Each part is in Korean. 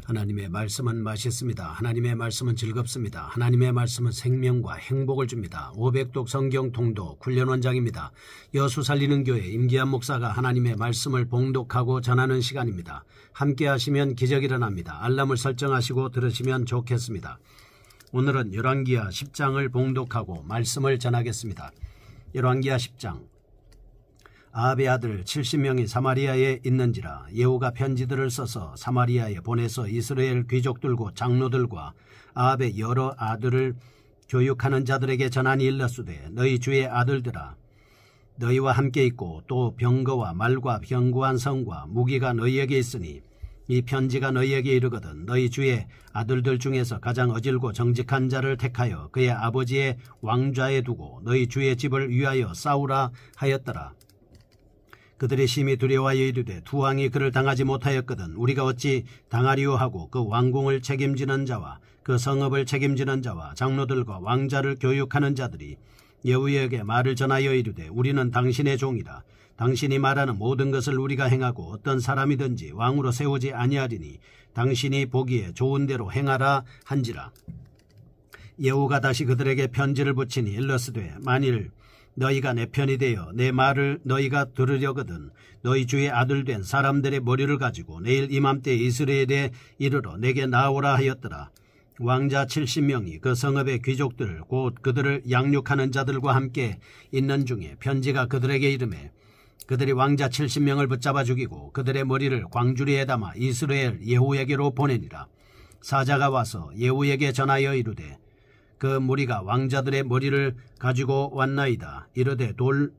하나님의 말씀은 맛있습니다. 하나님의 말씀은 즐겁습니다. 하나님의 말씀은 생명과 행복을 줍니다. 500독 성경 통독 훈련원장입니다. 여수 살리는 교회 임기한 목사가 하나님의 말씀을 봉독하고 전하는 시간입니다. 함께 하시면 기적이 일어납니다. 알람을 설정하시고 들으시면 좋겠습니다. 오늘은 열왕기하 10장을 봉독하고 말씀을 전하겠습니다. 열왕기하 10장. 아합의 아들 70명이 사마리아에 있는지라 예후가 편지들을 써서 사마리아에 보내서 이스라엘 귀족들과 장로들과 아합의 여러 아들을 교육하는 자들에게 전하니 일렀으되 너희 주의 아들들아 너희와 함께 있고 또 병거와 말과 견고한 성과 무기가 너희에게 있으니 이 편지가 너희에게 이르거든 너희 주의 아들들 중에서 가장 어질고 정직한 자를 택하여 그의 아버지의 왕좌에 두고 너희 주의 집을 위하여 싸우라 하였더라. 그들이 심히 두려워하여 이르되 두 왕이 그를 당하지 못하였거든 우리가 어찌 당하리요 하고 그 왕궁을 책임지는 자와 그 성읍을 책임지는 자와 장로들과 왕자를 교육하는 자들이 예후에게 말을 전하여 이르되 우리는 당신의 종이라 당신이 말하는 모든 것을 우리가 행하고 어떤 사람이든지 왕으로 세우지 아니하리니 당신이 보기에 좋은 대로 행하라 한지라. 예후가 다시 그들에게 편지를 붙이니 일러스되 만일 너희가 내 편이 되어 내 말을 너희가 들으려거든 너희 주의 아들 된 사람들의 머리를 가지고 내일 이맘때 이스라엘에 이르러 내게 나오라 하였더라. 왕자 70명이 그 성읍의 귀족들 곧 그들을 양육하는 자들과 함께 있는 중에 편지가 그들에게 이르매 그들이 왕자 70명을 붙잡아 죽이고 그들의 머리를 광주리에 담아 이스라엘 예후에게로 보내니라. 사자가 와서 예후에게 전하여 이르되 그 무리가 왕자들의 머리를 가지고 왔나이다. 이르되 돌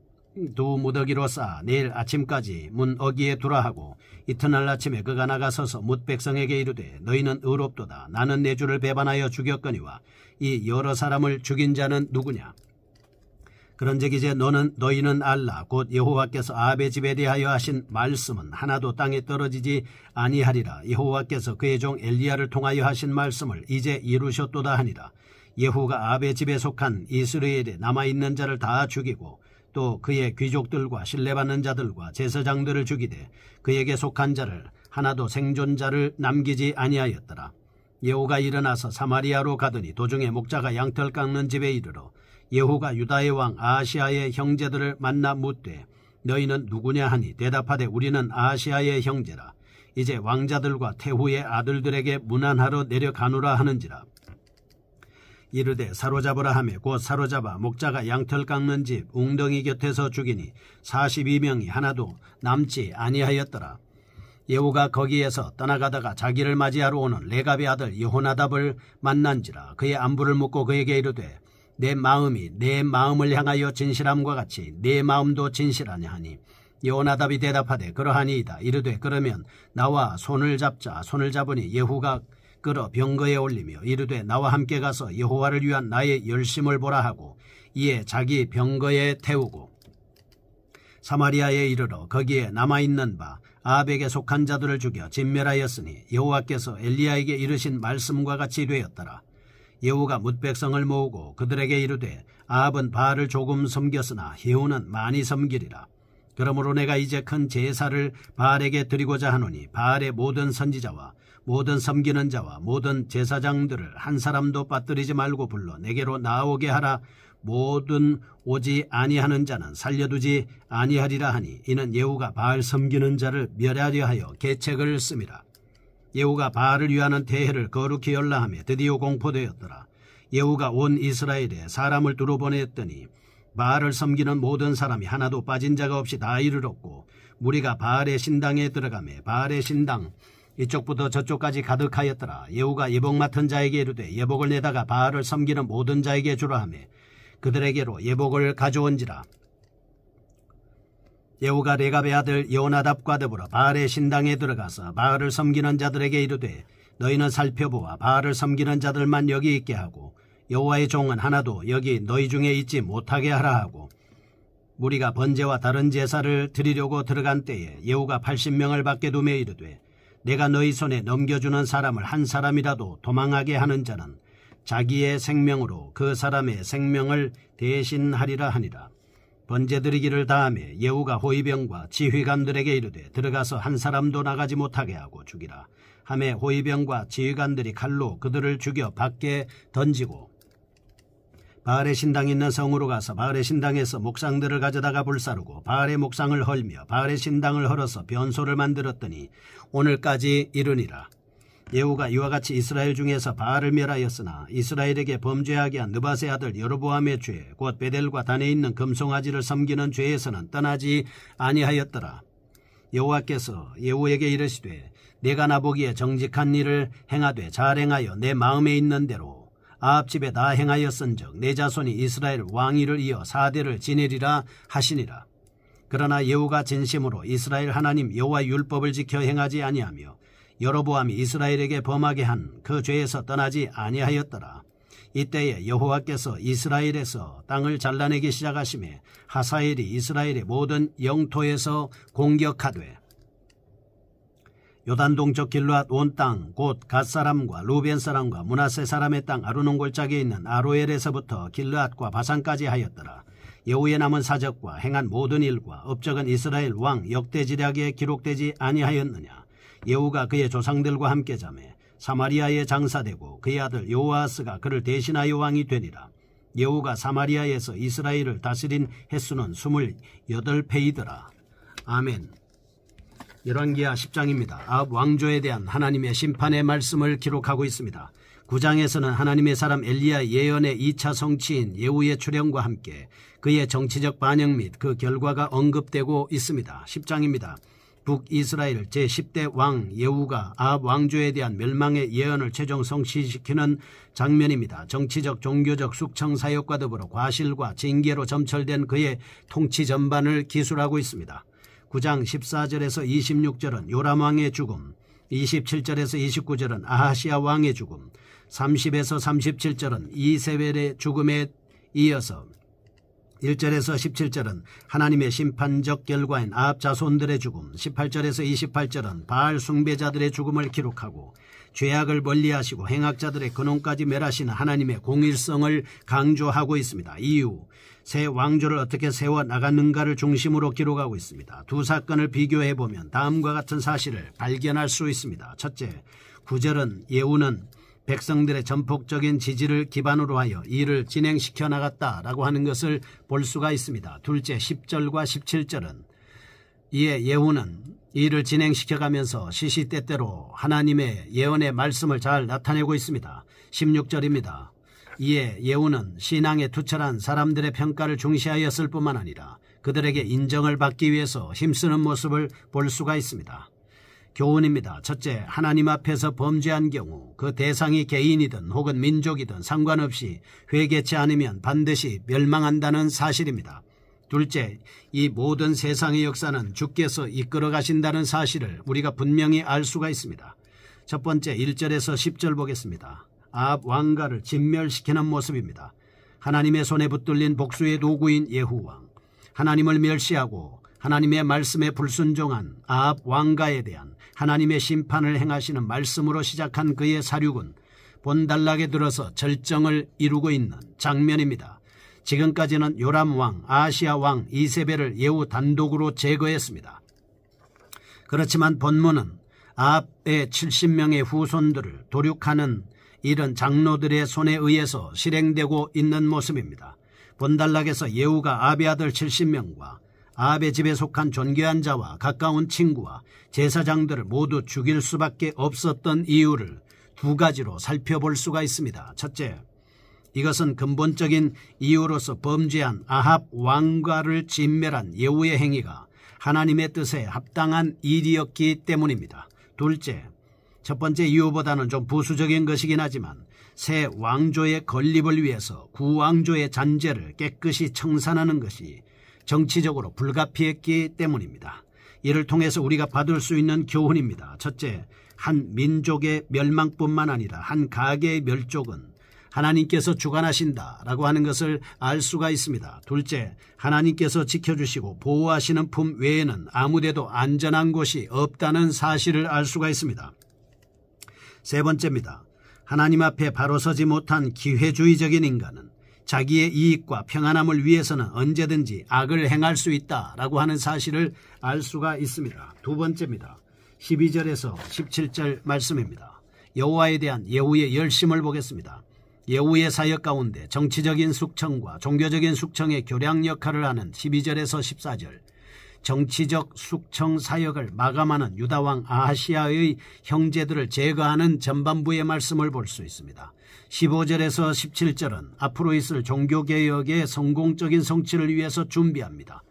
두 무더기로 쌓아 내일 아침까지 문 어귀에 두라 하고 이튿날 아침에 그가 나가서서 뭇 백성에게 이르되 너희는 의롭도다. 나는 내 주를 배반하여 죽였거니와 이 여러 사람을 죽인 자는 누구냐. 그런즉 이제 너희는 알라. 곧 여호와께서 아합의 집에 대하여 하신 말씀은 하나도 땅에 떨어지지 아니하리라. 여호와께서 그의 종 엘리야를 통하여 하신 말씀을 이제 이루셨도다 하니라. 예후가 아합의 집에 속한 이스라엘에 남아있는 자를 다 죽이고 또 그의 귀족들과 신뢰받는 자들과 제사장들을 죽이되 그에게 속한 자를 하나도 생존자를 남기지 아니하였더라. 예후가 일어나서 사마리아로 가더니 도중에 목자가 양털 깎는 집에 이르러 예후가 유다의 왕 아하시아의 형제들을 만나 묻되 너희는 누구냐 하니 대답하되 우리는 아하시아의 형제라. 이제 왕자들과 태후의 아들들에게 문안하러 내려가노라 하는지라. 이르되 사로잡으라 하며 곧 사로잡아 목자가 양털 깎는 집 웅덩이 곁에서 죽이니 42명이 하나도 남지 아니하였더라. 예후가 거기에서 떠나가다가 자기를 맞이하러 오는 레갑의 아들 여호나답을 만난지라. 그의 안부를 묻고 그에게 이르되 내 마음이 내 마음을 향하여 진실함과 같이 내 마음도 진실하냐 하니 여호나답이 대답하되 그러하니이다. 이르되 그러면 나와 손을 잡자. 손을 잡으니 예후가 끌어 병거에 올리며 이르되 나와 함께 가서 여호와를 위한 나의 열심을 보라 하고 이에 자기 병거에 태우고 사마리아에 이르러 거기에 남아있는 바 아합에게 속한 자들을 죽여 진멸하였으니 여호와께서 엘리야에게 이르신 말씀과 같이 되었더라. 예후가 뭇 백성을 모으고 그들에게 이르되 아합은 바알을 조금 섬겼으나 예후는 많이 섬기리라. 그러므로 내가 이제 큰 제사를 바알에게 드리고자 하노니 바알의 모든 선지자와 모든 섬기는 자와 모든 제사장들을 한 사람도 빠뜨리지 말고 불러 내게로 나오게 하라. 모든 오지 아니하는 자는 살려두지 아니하리라 하니 이는 예후가 바알 섬기는 자를 멸하려 하여 계책을 씀이라. 예후가 바알을 위하는 대회를 거룩히 열라하며 드디어 공포되었더라. 예후가 온 이스라엘에 사람을 두루 보냈더니 바알을 섬기는 모든 사람이 하나도 빠진 자가 없이 다 이르렀고 무리가 바알의 신당에 들어가매 바알의 신당 이쪽부터 저쪽까지 가득하였더라. 예후가 예복 맡은 자에게 이르되 예복을 내다가 바알을 섬기는 모든 자에게 주라 하며 그들에게로 예복을 가져온지라. 예후가 레갑의 아들 여호나답과 더불어 바알의 신당에 들어가서 바알을 섬기는 자들에게 이르되 너희는 살펴보아 바알을 섬기는 자들만 여기 있게 하고 여호와의 종은 하나도 여기 너희 중에 있지 못하게 하라 하고 무리가 번제와 다른 제사를 드리려고 들어간 때에 예후가 80명을 밖에 두며 이르되 내가 너희 손에 넘겨주는 사람을 한 사람이라도 도망하게 하는 자는 자기의 생명으로 그 사람의 생명을 대신하리라 하니라. 번제드리기를 다하며 예후가 호위병과 지휘관들에게 이르되 들어가서 한 사람도 나가지 못하게 하고 죽이라. 하매 호위병과 지휘관들이 칼로 그들을 죽여 밖에 던지고 바알의 신당이 있는 성으로 가서 바알의 신당에서 목상들을 가져다가 불사르고 바알의 목상을 헐며 바알의 신당을 헐어서 변소를 만들었더니 오늘까지 이르니라. 예후가 이와 같이 이스라엘 중에서 바알을 멸하였으나 이스라엘에게 범죄하게 한 느밧의 아들 여로보암의 죄 곧 베델과 단에 있는 금송아지를 섬기는 죄에서는 떠나지 아니하였더라. 여호와께서 예후에게 이르시되 내가 나보기에 정직한 일을 행하되 잘 행하여 내 마음에 있는 대로 아합 집에 다 행하였은즉 내 자손이 이스라엘 왕위를 이어 4대를 지내리라 하시니라. 그러나 예후가 진심으로 이스라엘 하나님 여호와의 율법을 지켜 행하지 아니하며 여로보암이 이스라엘에게 범하게 한 그 죄에서 떠나지 아니하였더라. 이때에 여호와께서 이스라엘에서 땅을 잘라내기 시작하시매 하사엘이 이스라엘의 모든 영토에서 공격하되 요단 동쪽 길르앗 온 땅 곧 갓사람과 루벤 사람과 므낫세 사람의 땅 아르논 골짜기에 있는 아로엘에서부터 길르앗과 바산까지 하였더라. 예후의 남은 사적과 행한 모든 일과 업적은 이스라엘 왕 역대지략에 기록되지 아니하였느냐. 예후가 그의 조상들과 함께 자매 사마리아에 장사되고 그의 아들 요아스가 그를 대신하여 왕이 되니라. 예후가 사마리아에서 이스라엘을 다스린 횟수는 28패이더라. 아멘. 열왕기하 10장입니다. 아합 왕조에 대한 하나님의 심판의 말씀을 기록하고 있습니다. 9장에서는 하나님의 사람 엘리야 예언의 2차 성취인 예후의 출현과 함께 그의 정치적 반영 및 그 결과가 언급되고 있습니다. 10장입니다. 북이스라엘 제10대 왕 예후가 아합 왕조에 대한 멸망의 예언을 최종 성취시키는 장면입니다. 정치적 종교적 숙청 사역과 더불어 과실과 징계로 점철된 그의 통치 전반을 기술하고 있습니다. 9장 14절에서 26절은 요람 왕의 죽음, 27절에서 29절은 아하시아 왕의 죽음, 30에서 37절은 이세벨의 죽음에 이어서 1절에서 17절은 하나님의 심판적 결과인 아합 자손들의 죽음, 18절에서 28절은 바알 숭배자들의 죽음을 기록하고 죄악을 멀리하시고 행악자들의 근원까지 멸하시는 하나님의 공일성을 강조하고 있습니다. 이후 새 왕조를 어떻게 세워나갔는가를 중심으로 기록하고 있습니다. 두 사건을 비교해보면 다음과 같은 사실을 발견할 수 있습니다. 첫째, 9절은 예후는 백성들의 전폭적인 지지를 기반으로 하여 일을 진행시켜 나갔다라고 하는 것을 볼 수가 있습니다. 둘째, 10절과 17절은 이에 예후는 일을 진행시켜가면서 시시때때로 하나님의 예언의 말씀을 잘 나타내고 있습니다. 16절입니다. 이에 예후는 신앙에 투철한 사람들의 평가를 중시하였을 뿐만 아니라 그들에게 인정을 받기 위해서 힘쓰는 모습을 볼 수가 있습니다. 교훈입니다. 첫째, 하나님 앞에서 범죄한 경우 그 대상이 개인이든 혹은 민족이든 상관없이 회개치 않으면 반드시 멸망한다는 사실입니다. 둘째, 이 모든 세상의 역사는 주께서 이끌어 가신다는 사실을 우리가 분명히 알 수가 있습니다. 첫 번째, 1절에서 10절 보겠습니다. 아합 왕가를 진멸시키는 모습입니다. 하나님의 손에 붙들린 복수의 도구인 예후왕, 하나님을 멸시하고 하나님의 말씀에 불순종한 아합 왕가에 대한 하나님의 심판을 행하시는 말씀으로 시작한 그의 사륙은 본단락에 들어서 절정을 이루고 있는 장면입니다. 지금까지는 요람 왕, 아하시아 왕, 이세벨을 예후 단독으로 제거했습니다. 그렇지만 본문은 아합의 70명의 후손들을 도륙하는 이런 장로들의 손에 의해서 실행되고 있는 모습입니다. 본단락에서 예후가 아합의 아들 70명과 아합의 집에 속한 존귀한 자와 가까운 친구와 제사장들을 모두 죽일 수밖에 없었던 이유를 두 가지로 살펴볼 수가 있습니다. 첫째, 이것은 근본적인 이유로서 범죄한 아합 왕가를 진멸한 예후의 행위가 하나님의 뜻에 합당한 일이었기 때문입니다. 둘째, 첫 번째 이유보다는 좀 부수적인 것이긴 하지만 새 왕조의 건립을 위해서 구왕조의 잔재를 깨끗이 청산하는 것이 정치적으로 불가피했기 때문입니다. 이를 통해서 우리가 받을 수 있는 교훈입니다. 첫째, 한 민족의 멸망뿐만 아니라 한 가계의 멸족은 하나님께서 주관하신다라고 하는 것을 알 수가 있습니다. 둘째, 하나님께서 지켜주시고 보호하시는 품 외에는 아무데도 안전한 곳이 없다는 사실을 알 수가 있습니다. 세 번째입니다. 하나님 앞에 바로 서지 못한 기회주의적인 인간은 자기의 이익과 평안함을 위해서는 언제든지 악을 행할 수 있다라고 하는 사실을 알 수가 있습니다. 두 번째입니다. 12절에서 17절 말씀입니다. 여호와에 대한 예후의 열심을 보겠습니다. 예후의 사역 가운데 정치적인 숙청과 종교적인 숙청의 교량 역할을 하는 12절에서 14절, 정치적 숙청 사역을 마감하는 유다왕 아하시아의 형제들을 제거하는 전반부의 말씀을 볼 수 있습니다. 15절에서 17절은 앞으로 있을 종교개혁의 성공적인 성취를 위해서 준비합니다.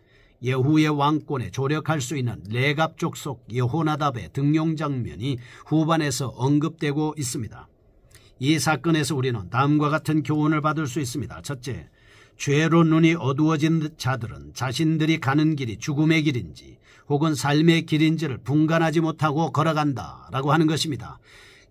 예후의 왕권에 조력할 수 있는 레갑 족속 여호나답의 등용 장면이 후반에서 언급되고 있습니다. 이 사건에서 우리는 다음과 같은 교훈을 받을 수 있습니다. 첫째, 죄로 눈이 어두워진 자들은 자신들이 가는 길이 죽음의 길인지 혹은 삶의 길인지를 분간하지 못하고 걸어간다라고 하는 것입니다.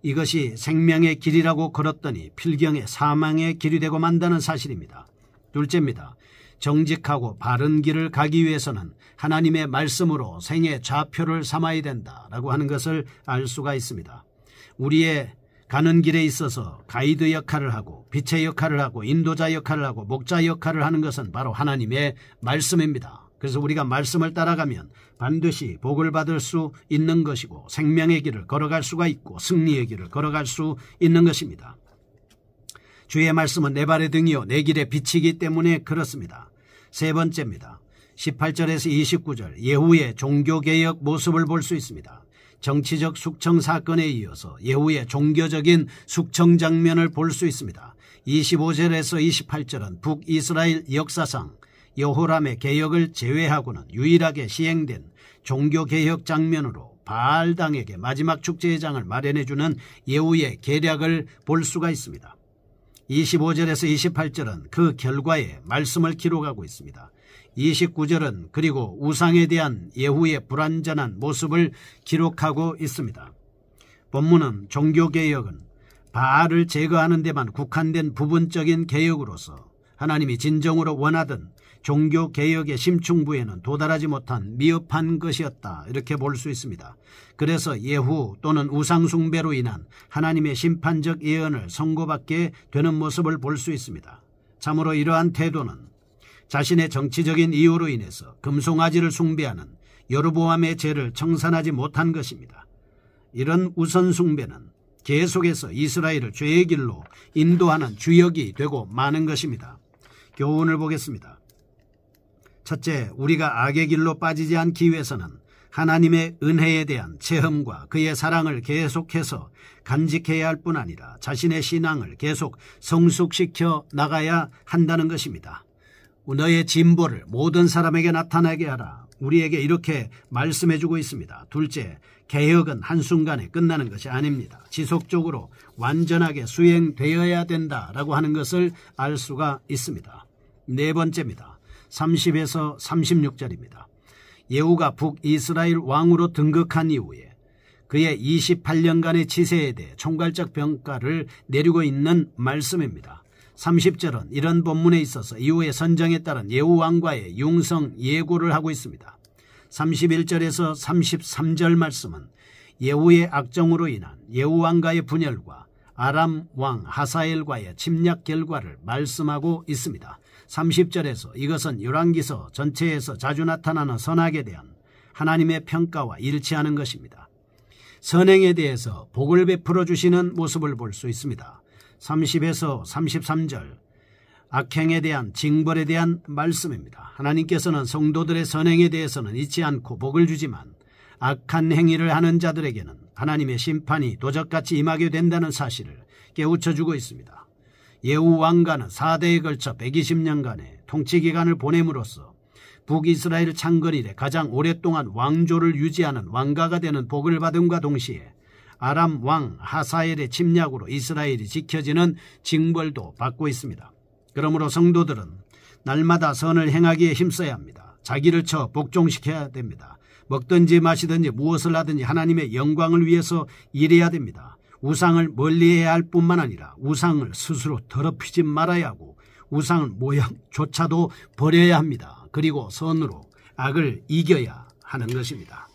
이것이 생명의 길이라고 걸었더니 필경의 사망의 길이 되고 만다는 사실입니다. 둘째입니다. 정직하고 바른 길을 가기 위해서는 하나님의 말씀으로 생의 좌표를 삼아야 된다라고 하는 것을 알 수가 있습니다. 우리의 가는 길에 있어서 가이드 역할을 하고 빛의 역할을 하고 인도자 역할을 하고 목자 역할을 하는 것은 바로 하나님의 말씀입니다. 그래서 우리가 말씀을 따라가면 반드시 복을 받을 수 있는 것이고 생명의 길을 걸어갈 수가 있고 승리의 길을 걸어갈 수 있는 것입니다. 주의 말씀은 내 발의 등이요 내 길의 빛이기 때문에 그렇습니다. 세 번째입니다. 18절에서 29절 예후의 종교개혁 모습을 볼 수 있습니다. 정치적 숙청 사건에 이어서 예후의 종교적인 숙청 장면을 볼 수 있습니다. 25절에서 28절은 북이스라엘 역사상 여호람의 개혁을 제외하고는 유일하게 시행된 종교개혁 장면으로 바알당에게 마지막 축제의 장을 마련해주는 예후의 계략을 볼 수가 있습니다. 25절에서 28절은 그 결과에 말씀을 기록하고 있습니다. 29절은 그리고 우상에 대한 예후의 불완전한 모습을 기록하고 있습니다. 본문은 종교개혁은 바알을 제거하는 데만 국한된 부분적인 개혁으로서 하나님이 진정으로 원하던 종교개혁의 심층부에는 도달하지 못한 미흡한 것이었다 이렇게 볼 수 있습니다. 그래서 예후 또는 우상숭배로 인한 하나님의 심판적 예언을 선고받게 되는 모습을 볼 수 있습니다. 참으로 이러한 태도는 자신의 정치적인 이유로 인해서 금송아지를 숭배하는 여로보암의 죄를 청산하지 못한 것입니다. 이런 우선숭배는 계속해서 이스라엘을 죄의 길로 인도하는 주역이 되고 마는 것입니다. 교훈을 보겠습니다. 첫째, 우리가 악의 길로 빠지지 않기 위해서는 하나님의 은혜에 대한 체험과 그의 사랑을 계속해서 간직해야 할 뿐 아니라 자신의 신앙을 계속 성숙시켜 나가야 한다는 것입니다. 너의 진보를 모든 사람에게 나타나게 하라. 우리에게 이렇게 말씀해주고 있습니다. 둘째, 개혁은 한순간에 끝나는 것이 아닙니다. 지속적으로 완전하게 수행되어야 된다라고 하는 것을 알 수가 있습니다. 네 번째입니다. 30에서 36절입니다. 예후가 북이스라엘 왕으로 등극한 이후에 그의 28년간의 치세에 대해 총괄적 평가를 내리고 있는 말씀입니다. 30절은 이런 본문에 있어서 이후의 선정에 따른 예후 왕과의 융성 예고를 하고 있습니다. 31절에서 33절 말씀은 예후의 악정으로 인한 예후 왕과의 분열과 아람 왕 하사엘과의 침략 결과를 말씀하고 있습니다. 30절에서 이것은 열왕기서 전체에서 자주 나타나는 선악에 대한 하나님의 평가와 일치하는 것입니다. 선행에 대해서 복을 베풀어 주시는 모습을 볼 수 있습니다. 30에서 33절 악행에 대한 징벌에 대한 말씀입니다. 하나님께서는 성도들의 선행에 대해서는 잊지 않고 복을 주지만 악한 행위를 하는 자들에게는 하나님의 심판이 도적같이 임하게 된다는 사실을 깨우쳐주고 있습니다. 예후 왕가는 4대에 걸쳐 120년간의 통치기간을 보냄으로써 북이스라엘 창건 이래 가장 오랫동안 왕조를 유지하는 왕가가 되는 복을 받음과 동시에 아람 왕 하사엘의 침략으로 이스라엘이 지켜지는 징벌도 받고 있습니다. 그러므로 성도들은 날마다 선을 행하기에 힘써야 합니다. 자기를 쳐 복종시켜야 됩니다. 먹든지 마시든지 무엇을 하든지 하나님의 영광을 위해서 일해야 됩니다. 우상을 멀리해야 할 뿐만 아니라 우상을 스스로 더럽히지 말아야 하고 우상 모양조차도 버려야 합니다. 그리고 선으로 악을 이겨야 하는 것입니다.